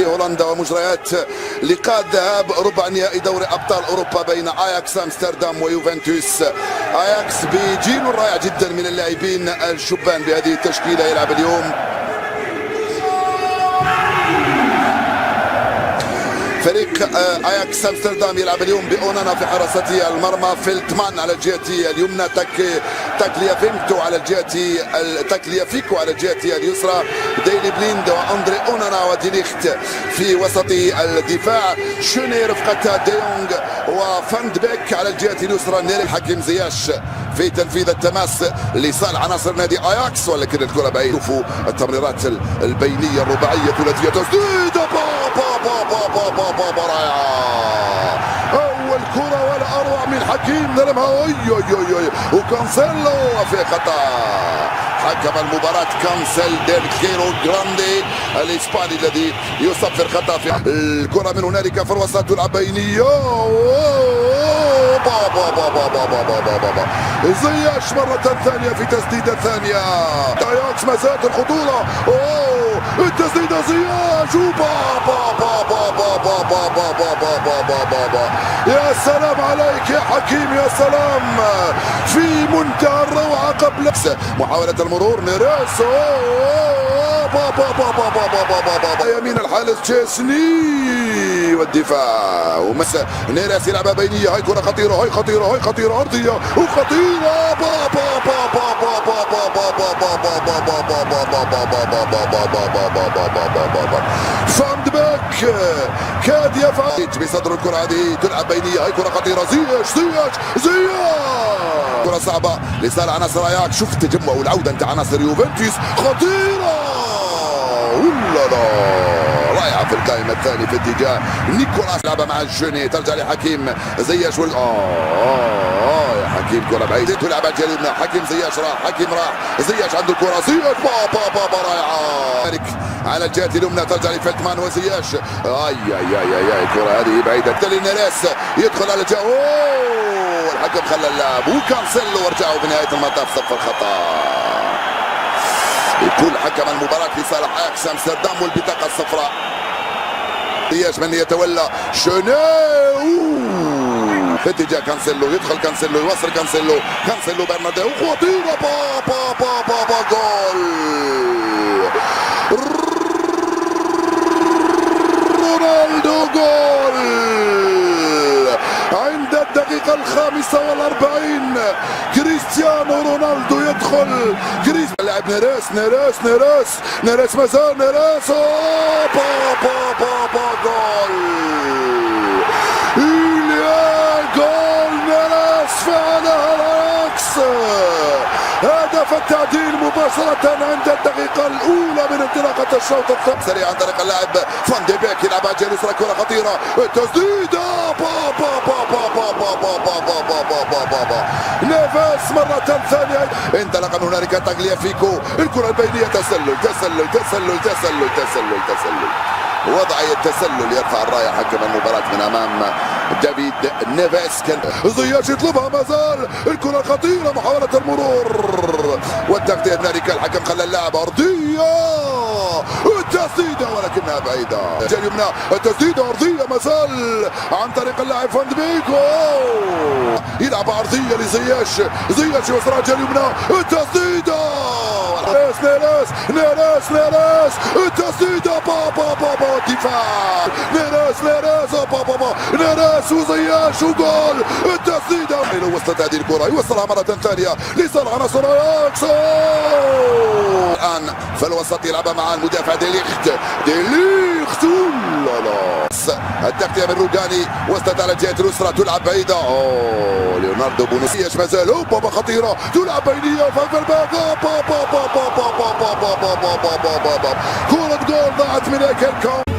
هولندا ومجريات لقاء الذهاب ربع نهائي دوري ابطال اوروبا بين اياكس امستردام ويوفنتوس. اياكس بجيل رائع جدا من اللاعبين الشبان بهذه التشكيله يلعب اليوم. فريق اياكس امستردام يلعب اليوم باونانا في حراسة المرمى، فيلتمان على الجهة اليمنى، تاكليافينكو على الجهة تاكليافيكو على الجهة اليسرى، ديلي بليند واندري اونانا وديليخت في وسط الدفاع، شوني رفقة ديونغ وفاند بيك على الجهة اليسرى، نيري حكيم زياش في تنفيذ التماس لصالح عناصر نادي اياكس، ولكن الكرة بعيد. شوفوا التمريرات البينية الرباعية ثلاثية تسديد بابا رائعة، أول كرة ولا أروع من حكيم ظلمها وكانسيلو في خطأ. حكم المباراة كانسيل ديل كيرو جراندي الإسباني الذي يصفر خطأ في الكرة من هنالك في الوسط تلعب بينية بابا زياش مرة ثانية في تسديدة ثانية. اياكس ما زالت الخطورة، التسديدة زياش يا سلام عليك يا حكيم، يا سلام، في منتهى الروعة. قبل محاولة المرور نيريس يمين الحارس تشيسني والدفاع ومسا نيريس يلعبها بينية. هاي كرة خطيرة، هاي خطيرة، هاي خطيرة أرضية وخطيرة فاند بيك كاد يفعل بصدر الكرة هذه، تلعب بينية. هاي كرة خطيرة، زياش كرة صعبة لصالح عناصر اياكس. شوف التجمع والعودة انت عناصر يوفنتوس خطيرة ولا رائعة في القائمة الثانية في اتجاه نيكولاس، لعبة مع الجوني ترجع لحكيم زياش يا حكيم كرة بعيدة تلعب على الجانب، حكيم زياش راح، حكيم راح، زياش عنده الكرة، زياش بابا رائعة على الجهة اليمنى ترجع لفيلتمان وزياش. اي الكرة هذه بعيدة لنيريس يدخل على الجهة، الحكم خلى اللاعب وكانسيلو ورجعوا بنهاية المطاف صفر خطأ. يكون حكم المباراة لصالح اياكس امستردام والبطاقة الصفراء. زياش من يتولى شوني في اتجاه كانسيلو، يدخل كانسيلو يوصل كانسيلو برناردو خطيرة بابا جول رونالدو، جول عند الدقيقة 45. كريستيانو رونالدو يدخل، لاعب نيريس مازال نيريس بابا جول نيريس فعلها الاياكس. هدف التعديل مباشرة عند الدقيقة الأولى من انطلاقة الشوط الثاني. سريع عن طريق اللاعب فان دي بيك يلعبها جيل يسرى، كرة خطيرة، تسديدة نيفيس مرة ثانية، انطلق من هنالك تاكليافيكو، الكرة البينية تسلل وضعية التسلل، يرفع الراية حكم المباراة من امام دافيد نيفيس. كان زياش يطلبها مازال، الكرة خطيرة، محاولة المرور والتغطية هنالك، الحكم خلى اللاعب أرضية، التسديدة ولكنها بعيدة. اليمنى التسديدة أرضية مازال عن طريق اللاعب فان بيك، يلعب أرضية لزياش يوصلها اليمنى، التسديدة نيريس التسديدة بابا دفاع نيريس وزياش وجول التسديدة. لو وصلت هذه الكرة يوصلها مرة ثانية لصالح عناصر اياكس. الآن في الوسط يلعبها مع المدافع ديليخت التغطية من روجاني، وصلت على الجهة اليسرى تلعب بعيدة، ليوناردو بونوسياش مازال بابا خطيرة، تلعب بينية وفوق الباب كرة جول ضاعت من هيكل كون.